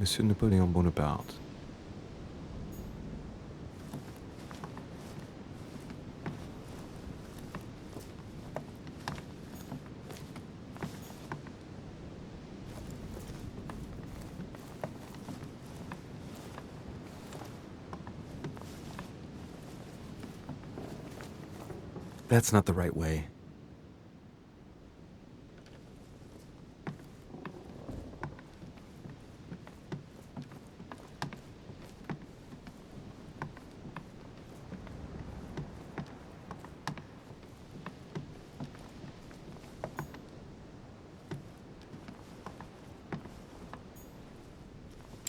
Monsieur Napoleon Bonaparte. That's not the right way.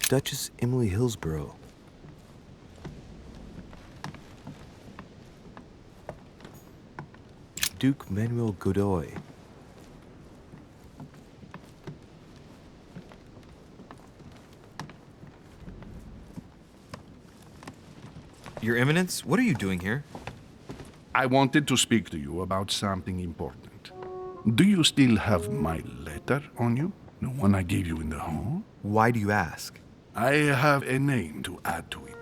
Duchess Emily Hillsborough. Duke Manuel Godoy. Your Eminence, what are you doing here? I wanted to speak to you about something important. Do you still have my letter on you? The one I gave you in the hall? Why do you ask? I have a name to add to it.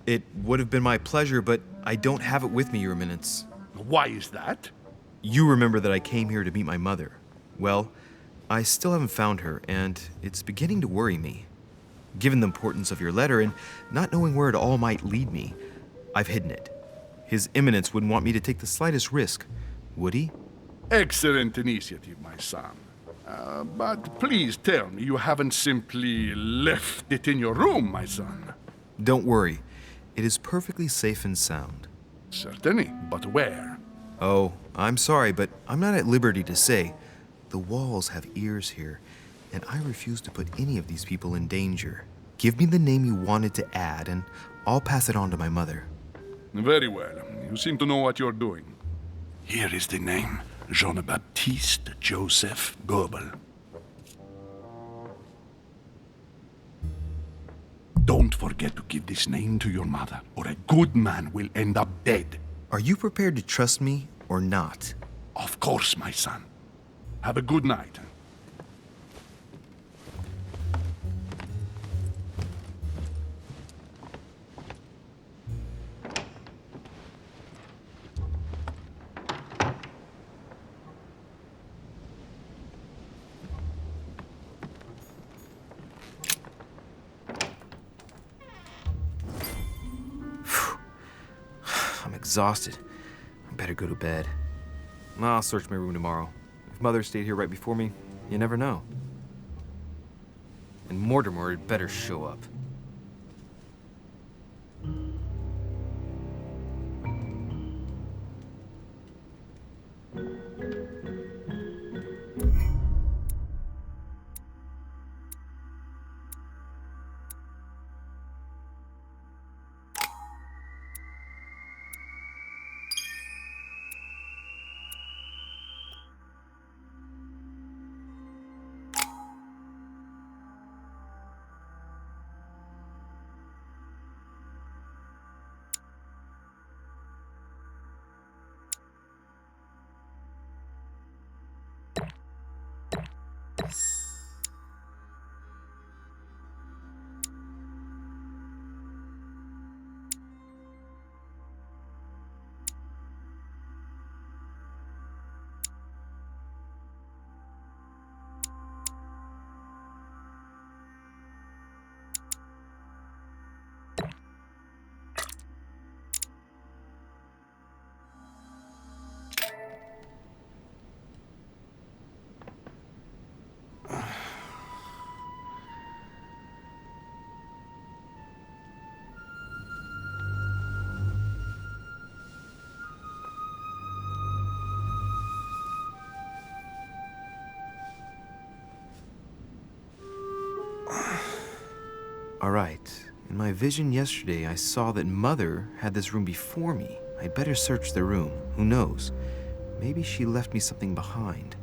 It would have been my pleasure, but I don't have it with me, Your Eminence. Why is that? You remember that I came here to meet my mother. Well, I still haven't found her, and it's beginning to worry me. Given the importance of your letter and not knowing where it all might lead me, I've hidden it. His Eminence wouldn't want me to take the slightest risk, would he? Excellent initiative, my son. But please tell me you haven't simply left it in your room, my son. Don't worry. It is perfectly safe and sound. Certainly, but where? Oh, I'm sorry, but I'm not at liberty to say. The walls have ears here, and I refuse to put any of these people in danger. Give me the name you wanted to add, and I'll pass it on to my mother. Very well. You seem to know what you're doing. Here is the name. Jean-Baptiste Joseph Goebel. Don't forget to give this name to your mother, or a good man will end up dead. Are you prepared to trust me or not? Of course, my son. Have a good night. I'm exhausted. I better go to bed. I'll search my room tomorrow. If Mother stayed here right before me, you never know. And Mortimer had better show up. All right. In my vision yesterday, I saw that Mother had this room before me. I'd better search the room. Who knows? Maybe she left me something behind.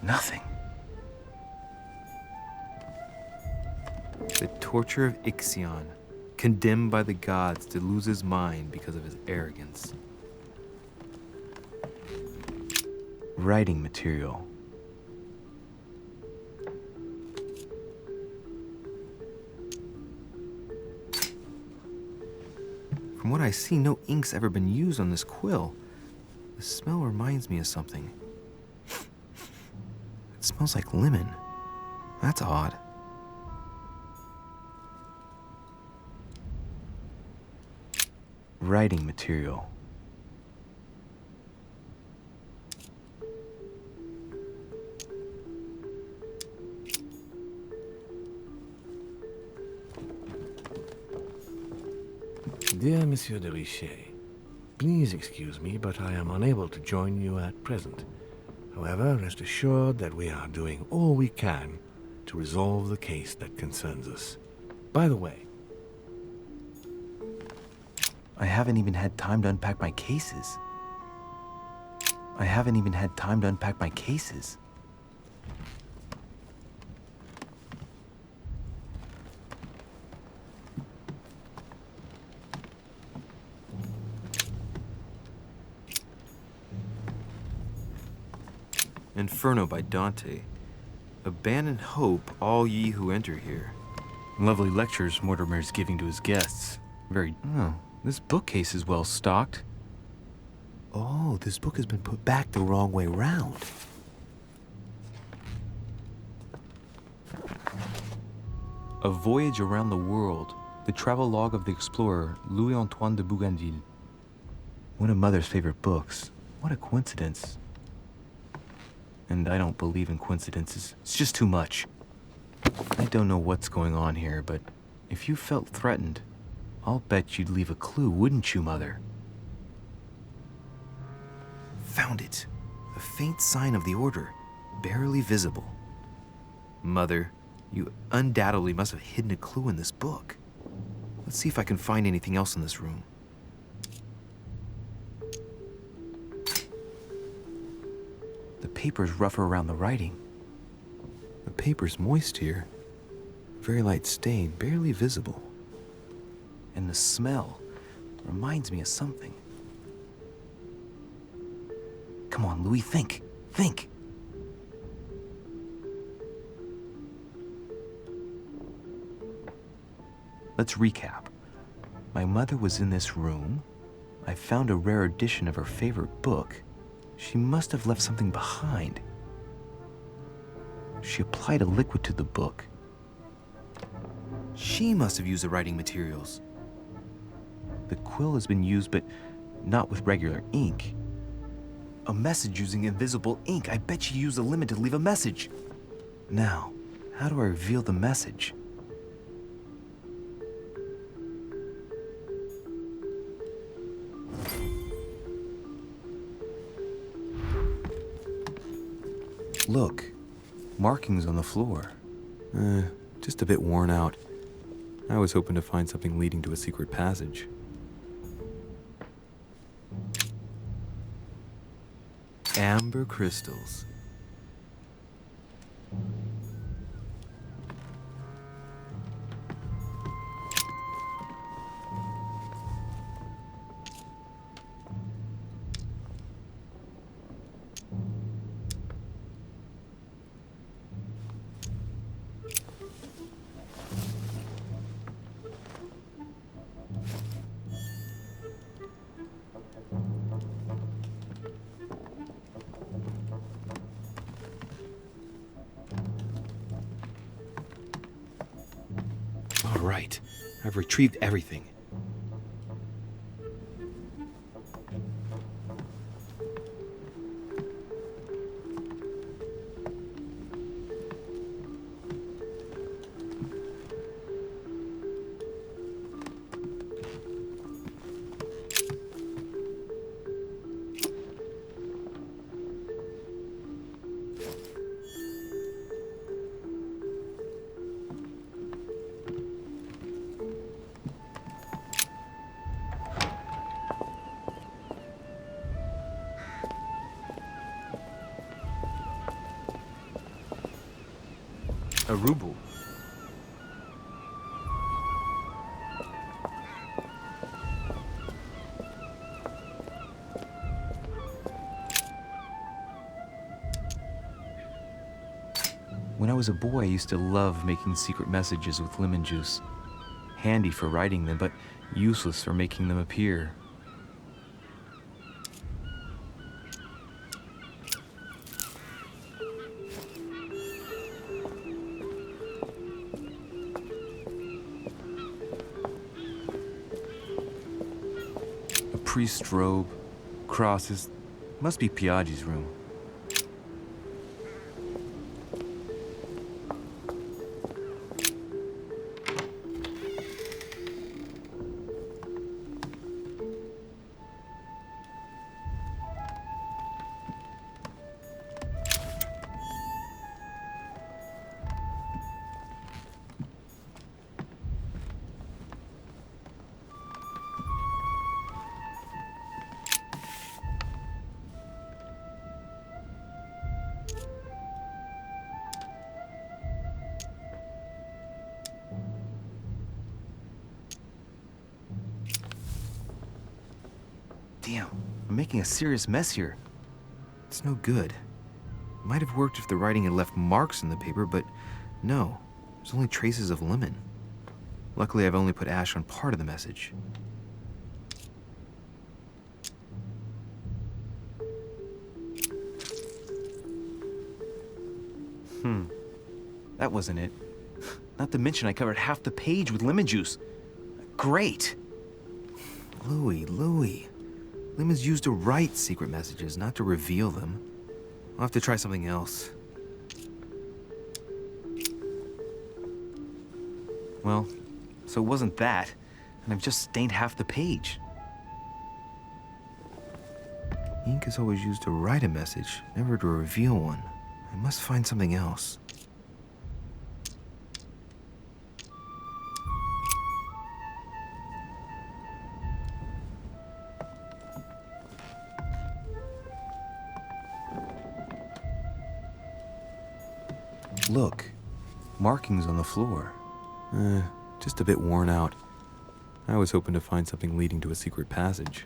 Nothing. The torture of Ixion, condemned by the gods to lose his mind because of his arrogance. Writing material. From what I see, no ink's ever been used on this quill. The smell reminds me of something. It smells like lemon. That's odd. Writing material. Dear Monsieur de Richet, please excuse me, but I am unable to join you at present. However, rest assured that we are doing all we can to resolve the case that concerns us. By the way, I haven't even had time to unpack my cases. I haven't even had time to unpack my cases. Inferno by Dante. Abandon hope, all ye who enter here. Lovely lectures Mortimer's giving to his guests. Very... Oh, this bookcase is well stocked. Oh, this book has been put back the wrong way round. A Voyage Around the World. The travelogue of the explorer Louis-Antoine de Bougainville. One of Mother's favorite books. What a coincidence. And I don't believe in coincidences. It's just too much. I don't know what's going on here, but if you felt threatened, I'll bet you'd leave a clue, wouldn't you, Mother? Found it. A faint sign of the order, barely visible. Mother, you undoubtedly must have hidden a clue in this book. Let's see if I can find anything else in this room. The paper's rougher around the writing. The paper's moist here. Very light stain, barely visible. And the smell reminds me of something. Come on, Louis, think. Think. Let's recap. My mother was in this room. I found a rare edition of her favorite book. She must have left something behind. She applied a liquid to the book. She must have used the writing materials. The quill has been used, but not with regular ink. A message using invisible ink. I bet she used a lemon to leave a message. Now, how do I reveal the message? Look, markings on the floor. Just a bit worn out. I was hoping to find something leading to a secret passage. Amber crystals. All right, I've retrieved everything. A ruble. When I was a boy, I used to love making secret messages with lemon juice. Handy for writing them, but useless for making them appear. A priest's robe, crosses. Must be Piaggi's room. Damn, I'm making a serious mess here. It's no good. It might have worked if the writing had left marks in the paper, but no. There's only traces of lemon. Luckily, I've only put ash on part of the message. That wasn't it. Not to mention I covered half the page with lemon juice. Great! Louis. Lemon's used to write secret messages, not to reveal them. I'll have to try something else. Well, so it wasn't that, and I've just stained half the page. Ink is always used to write a message, never to reveal one. I must find something else. Look, markings on the floor. Just a bit worn out. I was hoping to find something leading to a secret passage.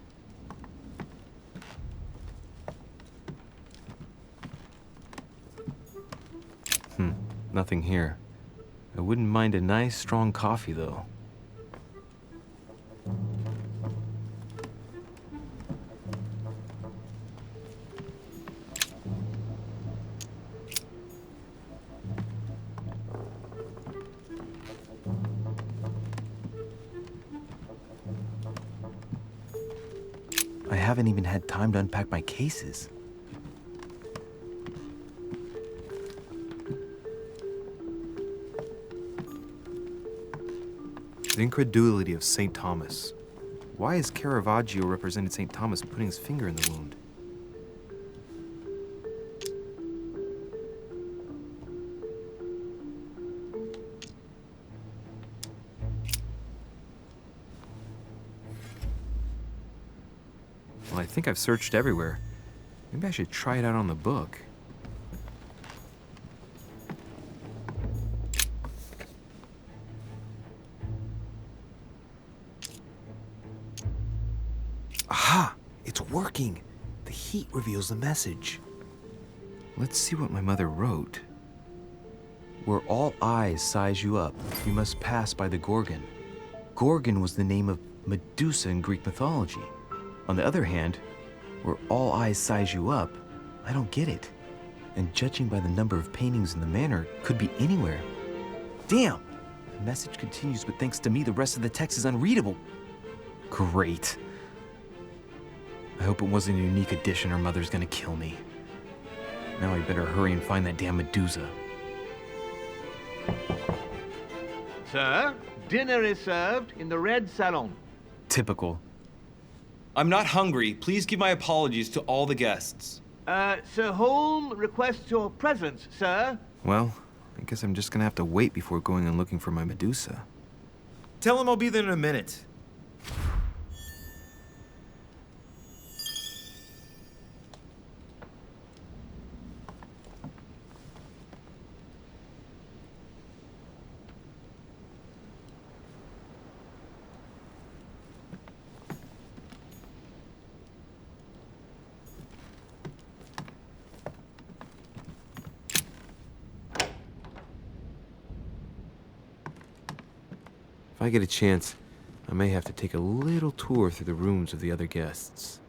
Nothing here. I wouldn't mind a nice, strong coffee, though. I haven't even had time to unpack my cases. The incredulity of St. Thomas. Why has Caravaggio represented St. Thomas putting his finger in the wound? Well, I think I've searched everywhere. Maybe I should try it out on the book. Aha! It's working! The heat reveals the message. Let's see what my mother wrote. Where all eyes size you up, you must pass by the Gorgon. Gorgon was the name of Medusa in Greek mythology. On the other hand, where all eyes size you up, I don't get it. And judging by the number of paintings in the manor, could be anywhere. Damn! The message continues, but thanks to me, the rest of the text is unreadable. Great. I hope it wasn't a unique edition or Mother's gonna kill me. Now I better hurry and find that damn Medusa. Sir, dinner is served in the red salon. Typical. I'm not hungry. Please give my apologies to all the guests. Sir Holm requests your presence, sir. Well, I guess I'm just gonna have to wait before going and looking for my Medusa. Tell him I'll be there in a minute. If I get a chance, I may have to take a little tour through the rooms of the other guests.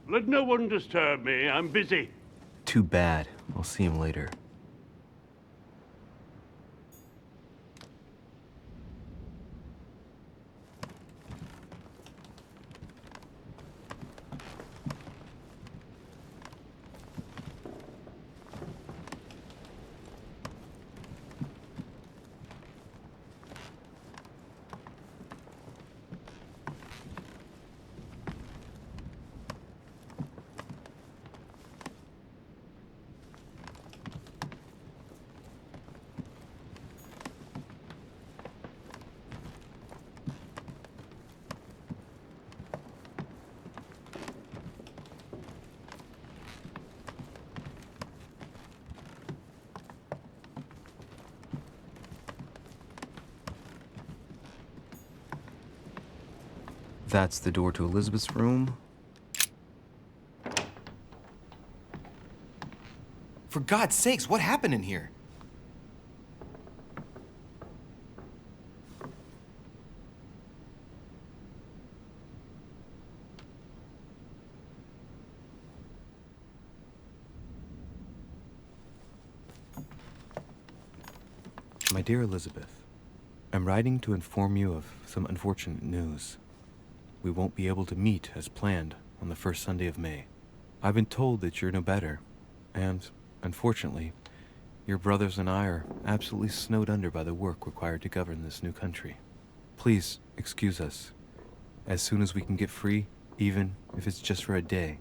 Let no one disturb me. I'm busy. Too bad. I'll see him later. That's the door to Elizabeth's room. For God's sakes, what happened in here? My dear Elizabeth, I'm writing to inform you of some unfortunate news. We won't be able to meet as planned on the first Sunday of May. I've been told that you're no better, and, unfortunately, your brothers and I are absolutely snowed under by the work required to govern this new country. Please excuse us. As soon as we can get free, even if it's just for a day,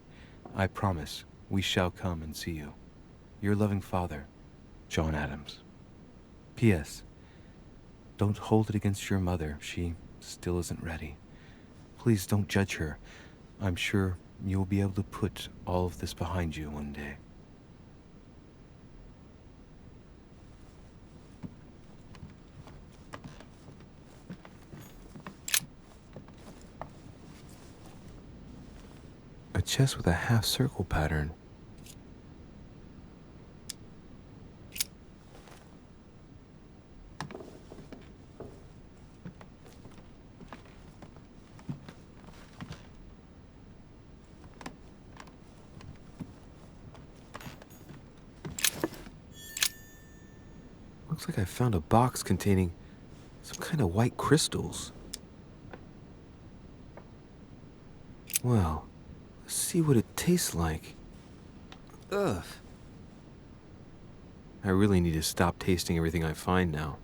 I promise we shall come and see you. Your loving father, John Adams. P.S. Don't hold it against your mother. She still isn't ready. Please don't judge her. I'm sure you'll be able to put all of this behind you one day. A chest with a half-circle pattern. Looks like I found a box containing some kind of white crystals. Well, let's see what it tastes like. Ugh. I really need to stop tasting everything I find now.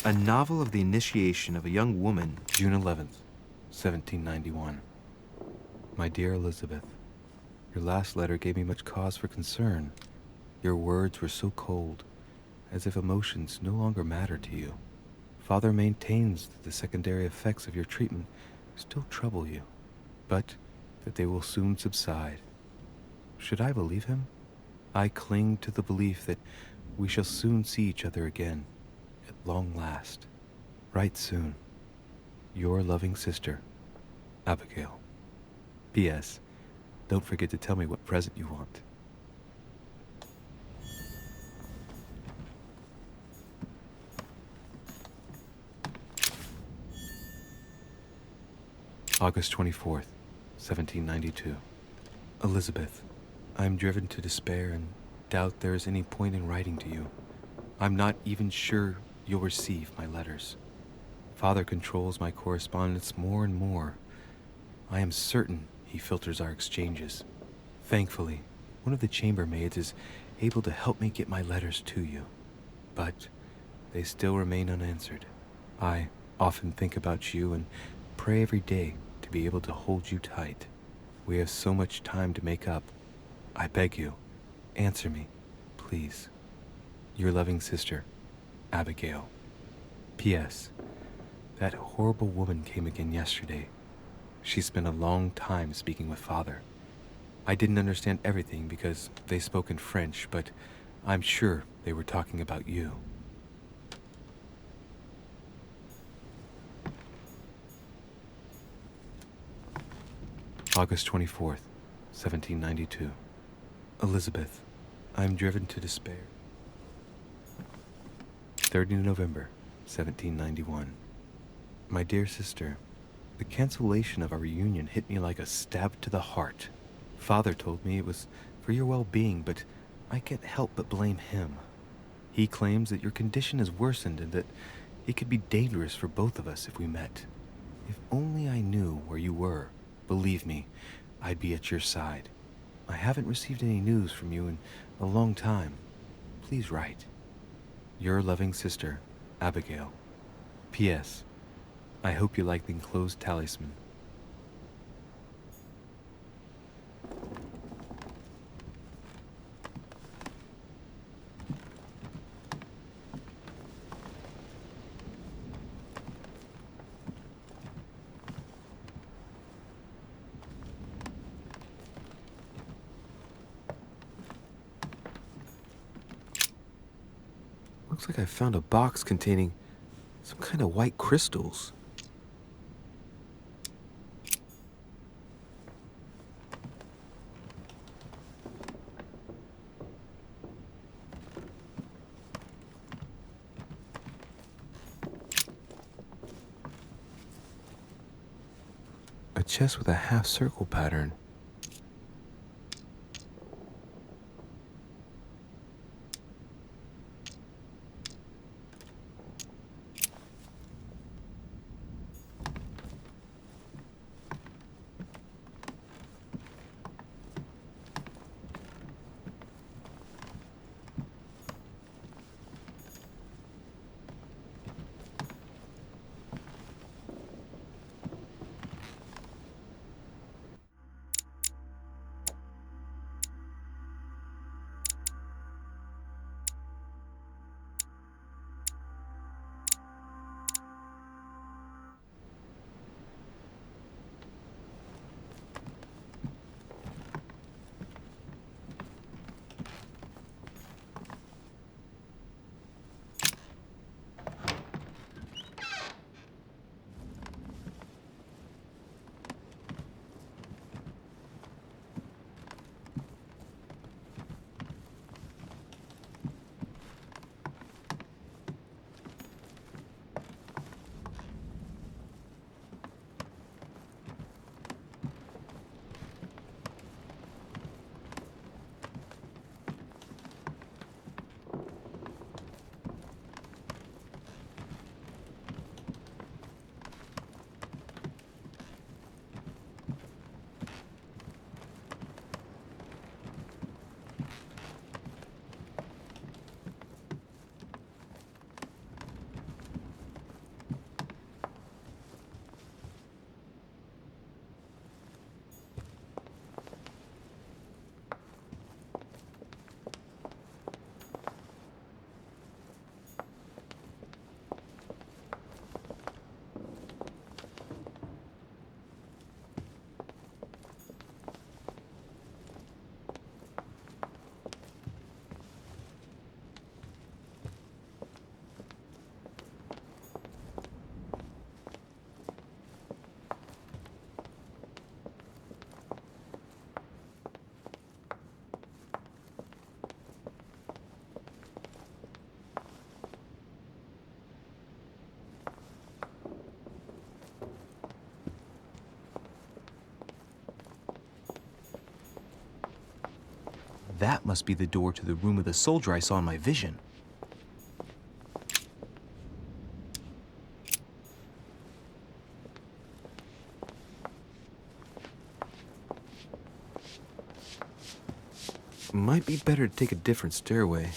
A novel of the initiation of a young woman, June 11th, 1791. My dear Elizabeth, Your last letter gave me much cause for concern. Your words were so cold, as if emotions no longer matter to you. Father maintains that the secondary effects of your treatment still trouble you, but that they will soon subside. Should I believe him? I cling to the belief that we shall soon see each other again, at long last. Right soon. Your loving sister, Abigail. P.S. Don't forget to tell me what present you want. August 24th, 1792. Elizabeth, I am driven to despair and doubt there is any point in writing to you. I'm not even sure you'll receive my letters. Father controls my correspondence more and more. I am certain he filters our exchanges. Thankfully, one of the chambermaids is able to help me get my letters to you, but they still remain unanswered. I often think about you and pray every day to be able to hold you tight. We have so much time to make up. I beg you, answer me, please. Your loving sister, Abigail. P.S. That horrible woman came again yesterday. She spent a long time speaking with Father. I didn't understand everything because they spoke in French, but I'm sure they were talking about you. August 24th, 1792. Elizabeth, I am driven to despair. 30 November, 1791. My dear sister, the cancellation of our reunion hit me like a stab to the heart. Father told me it was for your well-being, but I can't help but blame him. He claims that your condition has worsened and that it could be dangerous for both of us if we met. If only I knew where you were, believe me, I'd be at your side. I haven't received any news from you in a long time. Please write. Your loving sister, Abigail. P.S. I hope you like the enclosed talisman. Looks like I found a box containing some kind of white crystals. A chest with a half-circle pattern. That must be the door to the room of the soldier I saw in my vision. Might be better to take a different stairway.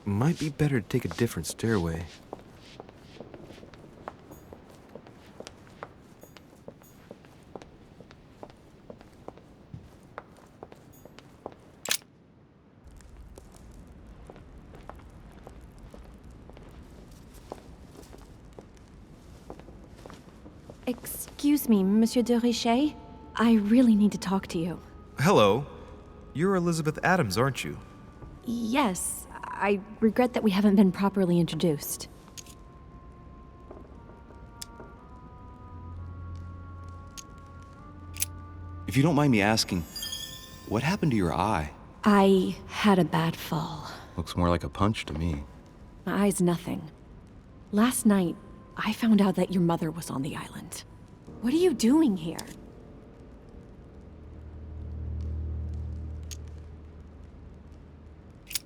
Might be better to take a different stairway. Excuse me, Monsieur de Richet. I really need to talk to you. Hello. You're Elizabeth Adams, aren't you? Yes, I regret that we haven't been properly introduced. If you don't mind me asking, what happened to your eye? I had a bad fall. Looks more like a punch to me. My eye's nothing. Last night, I found out that your mother was on the island. What are you doing here?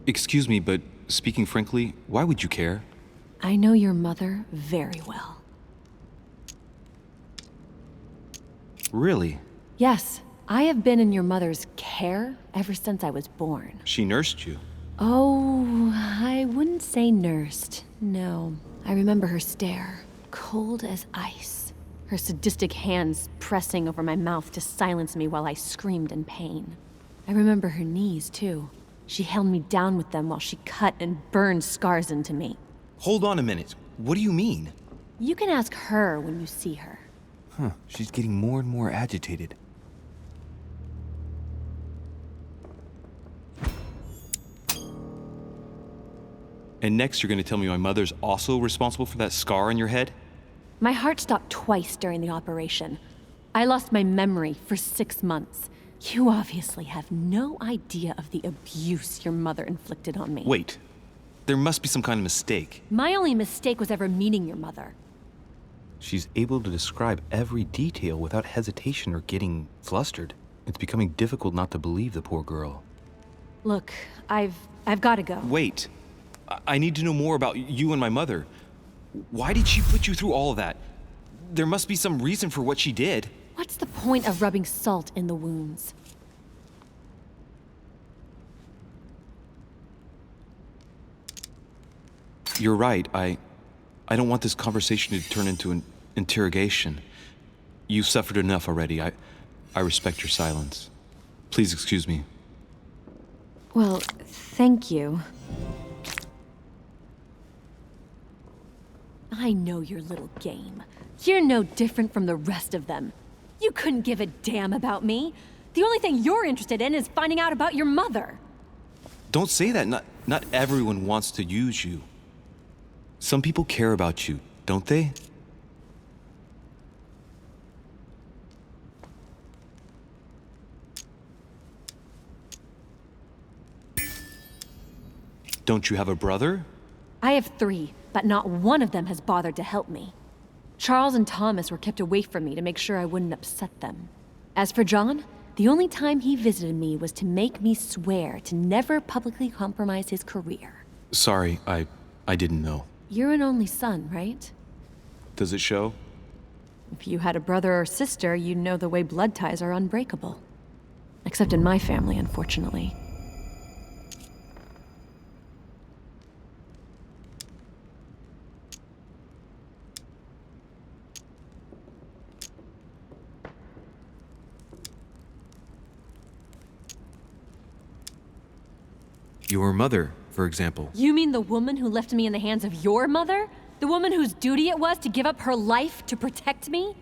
Excuse me, but speaking frankly, why would you care? I know your mother very well. Really? Yes, I have been in your mother's care ever since I was born. She nursed you? Oh, I wouldn't say nursed. No, I remember her stare, cold as ice. Her sadistic hands pressing over my mouth to silence me while I screamed in pain. I remember her knees, too. She held me down with them while she cut and burned scars into me. Hold on a minute. What do you mean? You can ask her when you see her. Huh, she's getting more and more agitated. And next you're gonna tell me my mother's also responsible for that scar on your head? My heart stopped twice during the operation. I lost my memory for 6 months. You obviously have no idea of the abuse your mother inflicted on me. Wait. There must be some kind of mistake. My only mistake was ever meeting your mother. She's able to describe every detail without hesitation or getting flustered. It's becoming difficult not to believe the poor girl. Look, I've got to go. Wait. I need to know more about you and my mother. Why did she put you through all of that? There must be some reason for what she did. What's the point of rubbing salt in the wounds? You're right. I don't want this conversation to turn into an interrogation. You've suffered enough already. I respect your silence. Please excuse me. Well, thank you. I know your little game. You're no different from the rest of them. You couldn't give a damn about me. The only thing you're interested in is finding out about your mother. Don't say that. Not everyone wants to use you. Some people care about you, don't they? Don't you have a brother? I have 3, but not one of them has bothered to help me. Charles and Thomas were kept away from me to make sure I wouldn't upset them. As for John, the only time he visited me was to make me swear to never publicly compromise his career. Sorry, I didn't know. You're an only son, right? Does it show? If you had a brother or sister, you'd know the way blood ties are unbreakable. Except in my family, unfortunately. Your mother, for example. You mean the woman who left me in the hands of your mother? The woman whose duty it was to give up her life to protect me?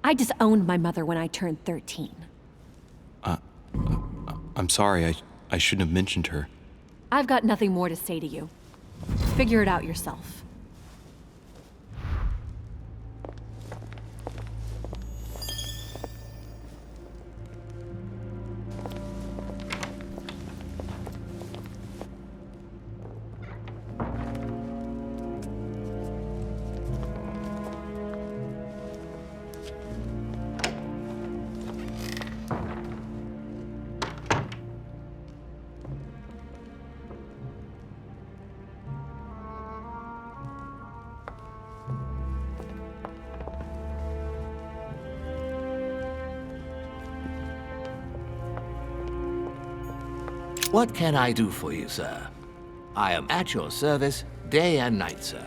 I disowned my mother when I turned 13. I'm sorry. I shouldn't have mentioned her. I've got nothing more to say to you. Figure it out yourself. What can I do for you, sir? I am at your service day and night, sir.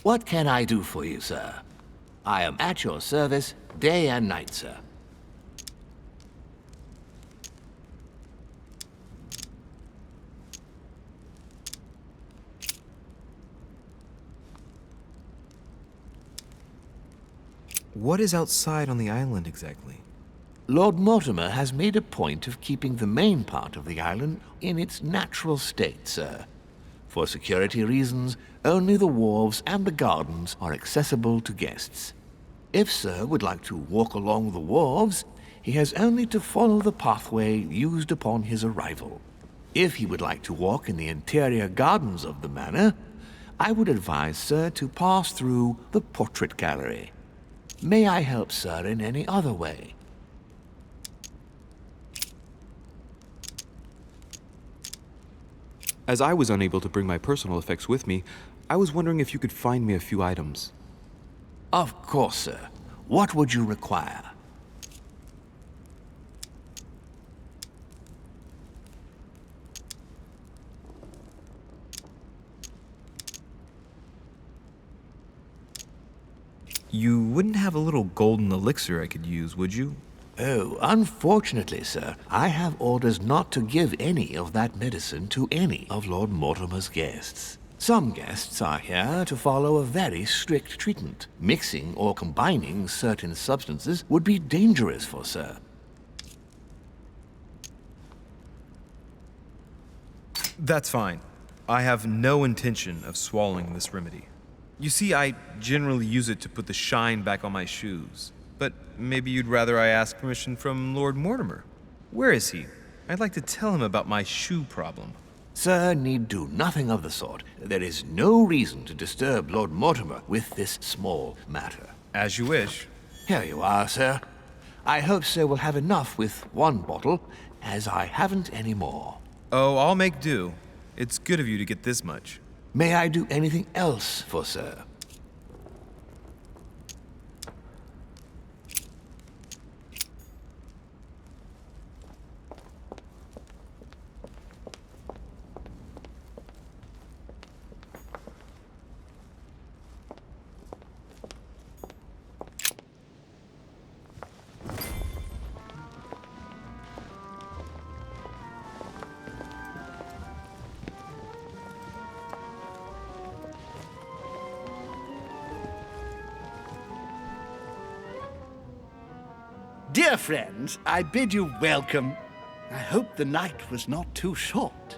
What can I do for you, sir? I am at your service day and night, sir. What is outside on the island exactly? Lord Mortimer has made a point of keeping the main part of the island in its natural state, sir. For security reasons, only the wharves and the gardens are accessible to guests. If Sir would like to walk along the wharves, he has only to follow the pathway used upon his arrival. If he would like to walk in the interior gardens of the manor, I would advise Sir to pass through the portrait gallery. May I help Sir in any other way? As I was unable to bring my personal effects with me, I was wondering if you could find me a few items. Of course, sir. What would you require? You wouldn't have a little golden elixir I could use, would you? Oh, unfortunately, sir, I have orders not to give any of that medicine to any of Lord Mortimer's guests. Some guests are here to follow a very strict treatment. Mixing or combining certain substances would be dangerous for Sir. That's fine. I have no intention of swallowing this remedy. You see, I generally use it to put the shine back on my shoes. But maybe you'd rather I ask permission from Lord Mortimer. Where is he? I'd like to tell him about my shoe problem. Sir need do nothing of the sort. There is no reason to disturb Lord Mortimer with this small matter. As you wish. Here you are, sir. I hope Sir will have enough with one bottle, as I haven't any more. Oh, I'll make do. It's good of you to get this much. May I do anything else for Sir? Dear friends, I bid you welcome. I hope the night was not too short.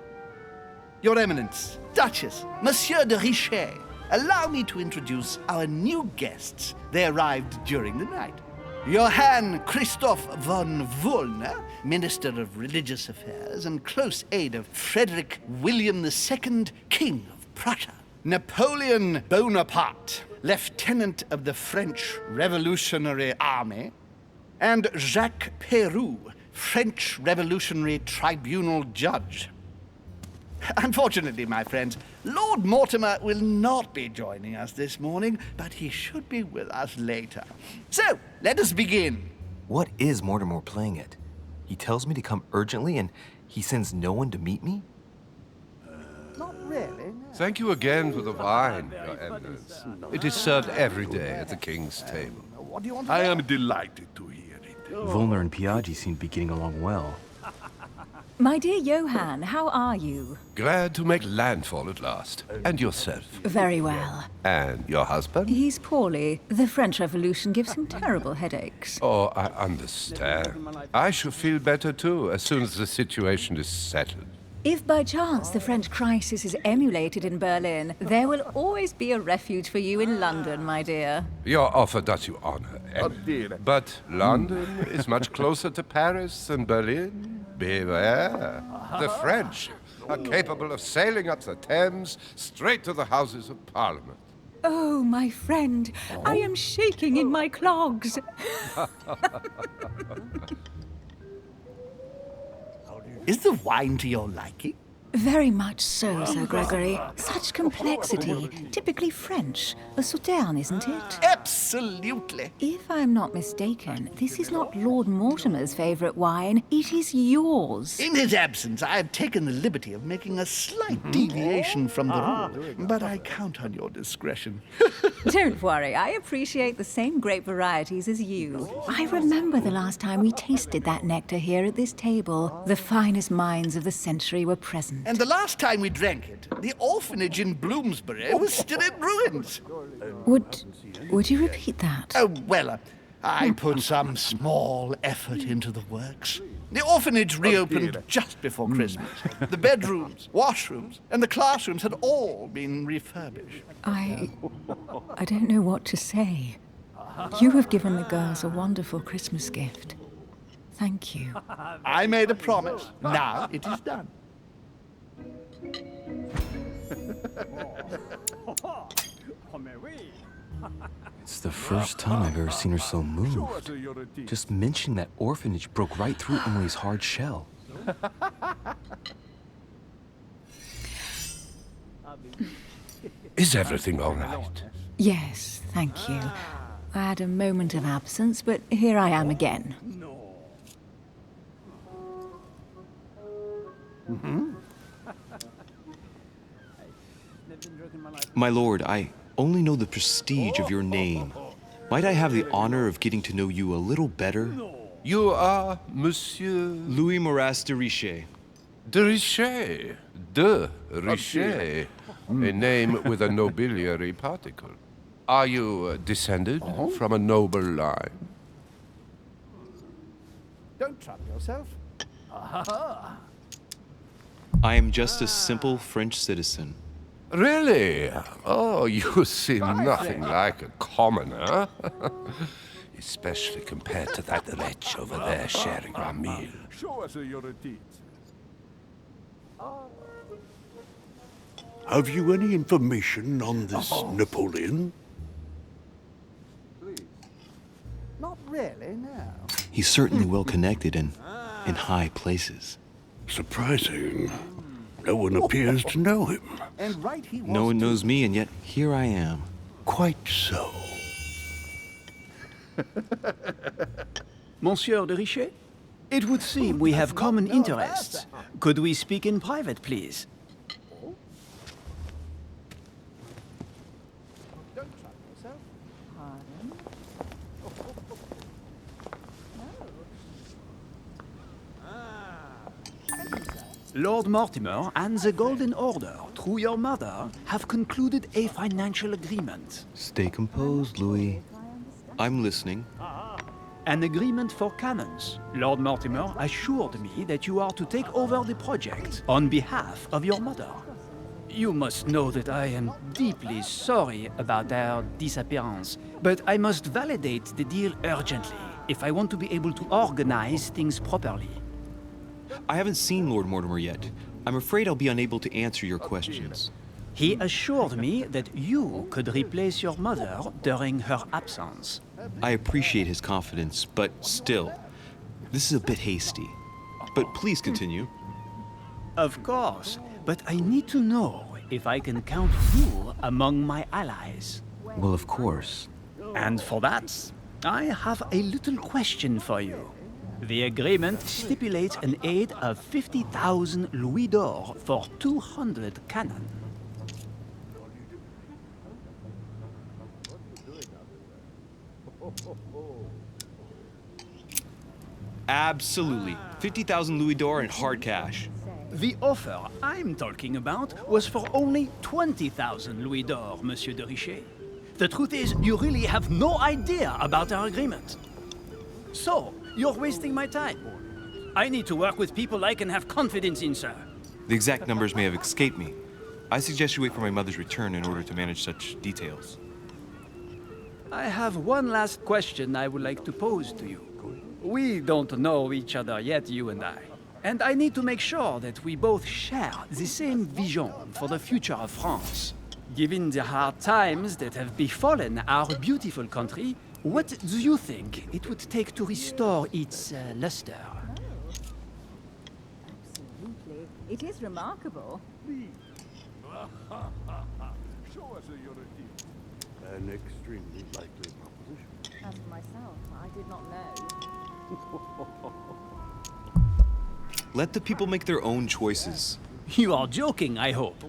Your Eminence, Duchess, Monsieur de Richet, allow me to introduce our new guests. They arrived during the night. Johann Christoph von Wollner, Minister of Religious Affairs and close aide of Frederick William II, King of Prussia. Napoleon Bonaparte, Lieutenant of the French Revolutionary Army. And Jacques Peroux, French Revolutionary Tribunal Judge. Unfortunately, my friends, Lord Mortimer will not be joining us this morning, but he should be with us later. So, let us begin. What is Mortimer playing at? He tells me to come urgently and he sends no one to meet me? Not really. Thank you again for the wine, Your Eminence. It is served every day at the king's table. What do you want to I know? am delighted to hear it. Volner and Piaggi seem to be getting along well. My dear Johann, how are you? Glad to make landfall at last. And yourself? Very well. And your husband? He's poorly. The French Revolution gives him terrible headaches. Oh, I understand. I shall feel better too, as soon as the situation is settled. If by chance the French crisis is emulated in Berlin, there will always be a refuge for you in London, my dear. Your offer does you honor, Emily. But London is much closer to Paris than Berlin. Beware. The French are capable of sailing up the Thames straight to the Houses of Parliament. Oh, my friend, I am shaking in my clogs. Is the wine to your liking? Very much so, Sir Gregory. Such complexity. Typically French. A Sauterne, isn't it? Absolutely. If I'm not mistaken, this is not Lord Mortimer's favourite wine. It is yours. In his absence, I have taken the liberty of making a slight deviation from the rule, but I count on your discretion. Don't worry, I appreciate the same grape varieties as you. I remember the last time we tasted that nectar here at this table. The finest minds of the century were present. And the last time we drank it, the orphanage in Bloomsbury was still in ruins. Would you repeat that? Oh, well, I put some small effort into the works. The orphanage reopened just before Christmas. The bedrooms, washrooms, and the classrooms had all been refurbished. I don't know what to say. You have given the girls a wonderful Christmas gift. Thank you. I made a promise. Now it is done. It's the first time I've ever seen her so moved. Just mentioning that orphanage broke right through Emily's hard shell. Is everything all right? Yes, thank you. I had a moment of absence, but here I am again. My lord, I only know the prestige of your name. Might I have the honor of getting to know you a little better? You are Monsieur... Louis Moras de Richet. De Richet. De Richet. A name with a nobiliary particle. Are you descended from a noble line? Don't trouble yourself. I am just a simple French citizen. Really? Oh, you seem nothing like a commoner. Especially compared to that wretch over there sharing our meal. Show us your teeth. Have you any information on this Napoleon? Not really, no. He's certainly well connected and in high places. Surprising. No one appears to know him. And right he was. No one knows me, and yet here I am. Quite so. Monsieur de Richet? It would seem we have common interests. Could we speak in private, please? Don't trouble yourself. Lord Mortimer and the Golden Order, through your mother, have concluded a financial agreement. Stay composed, Louis. I'm listening. An agreement for cannons. Lord Mortimer assured me that you are to take over the project on behalf of your mother. You must know that I am deeply sorry about their disappearance, but I must validate the deal urgently if I want to be able to organize things properly. I haven't seen Lord Mortimer yet. I'm afraid I'll be unable to answer your questions. He assured me that you could replace your mother during her absence. I appreciate his confidence, but still, this is a bit hasty. But please continue. Of course, but I need to know if I can count you among my allies. Well, of course. And for that, I have a little question for you. The agreement stipulates an aid of 50,000 louis d'or for 200 cannon. Absolutely. 50,000 louis d'or in hard cash. The offer I'm talking about was for only 20,000 louis d'or, Monsieur de Richet. The truth is, you really have no idea about our agreement. So, you're wasting my time. I need to work with people I can have confidence in, sir. The exact numbers may have escaped me. I suggest you wait for my mother's return in order to manage such details. I have one last question I would like to pose to you. We don't know each other yet, you and I. And I need to make sure that we both share the same vision for the future of France. Given the hard times that have befallen our beautiful country, what do you think it would take to restore its luster? Absolutely. It is remarkable. Show us a unity. An extremely likely proposition. As for myself, I did not know. Let the people make their own choices. You are joking, I hope.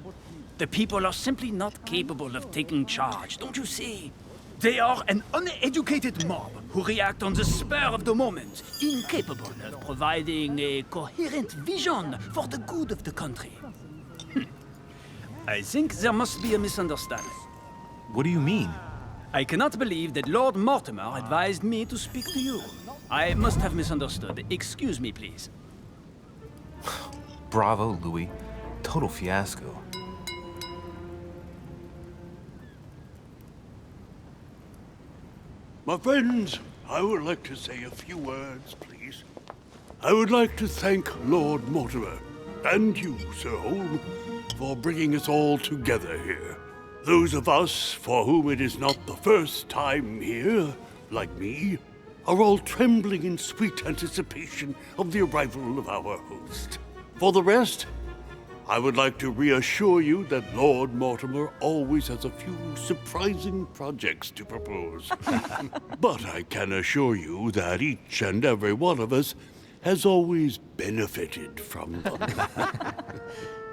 The people are simply not capable of taking charge, don't you see? They are an uneducated mob who react on the spur of the moment, incapable of providing a coherent vision for the good of the country. I think there must be a misunderstanding. What do you mean? I cannot believe that Lord Mortimer advised me to speak to you. I must have misunderstood. Excuse me, please. Bravo, Louis. Total fiasco. My friends, I would like to say a few words, please. I would like to thank Lord Mortimer, and you, Sir Holm, for bringing us all together here. Those of us for whom it is not the first time here, like me, are all trembling in sweet anticipation of the arrival of our host. For the rest, I would like to reassure you that Lord Mortimer always has a few surprising projects to propose. But I can assure you that each and every one of us has always benefited from them.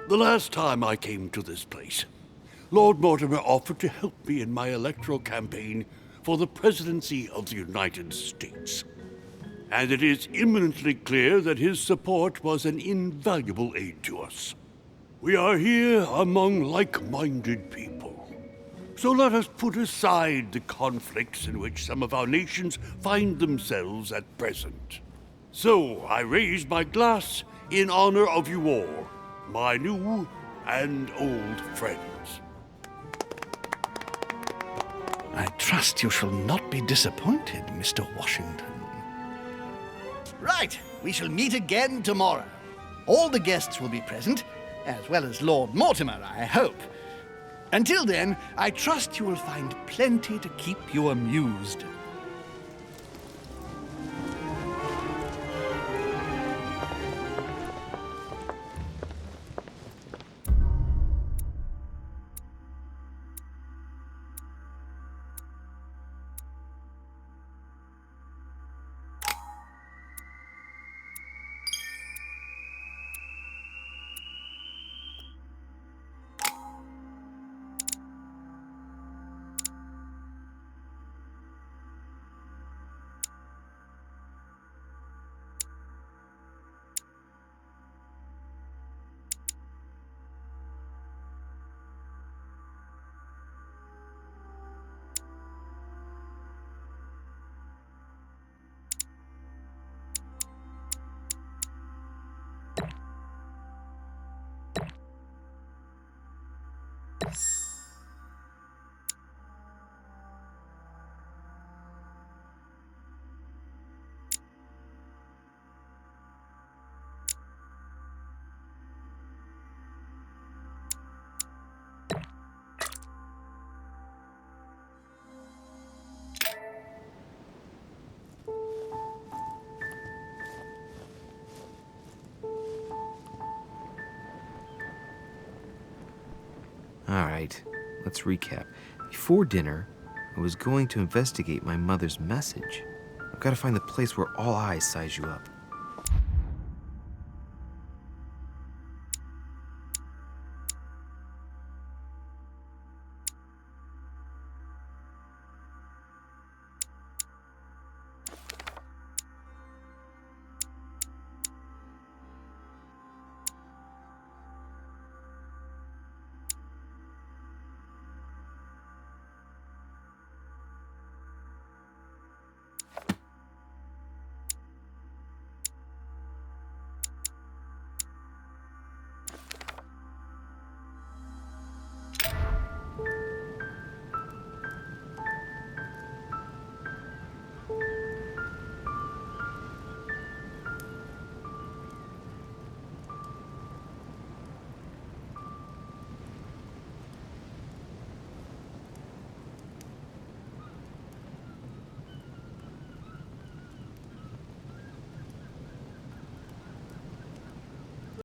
The last time I came to this place, Lord Mortimer offered to help me in my electoral campaign for the presidency of the United States. And it is imminently clear that his support was an invaluable aid to us. We are here among like-minded people. So let us put aside the conflicts in which some of our nations find themselves at present. So I raise my glass in honor of you all, my new and old friends. I trust you shall not be disappointed, Mr. Washington. Right, we shall meet again tomorrow. All the guests will be present, as well as Lord Mortimer, I hope. Until then, I trust you will find plenty to keep you amused. Alright, let's recap. Before dinner, I was going to investigate my mother's message. I've got to find the place where all eyes size you up.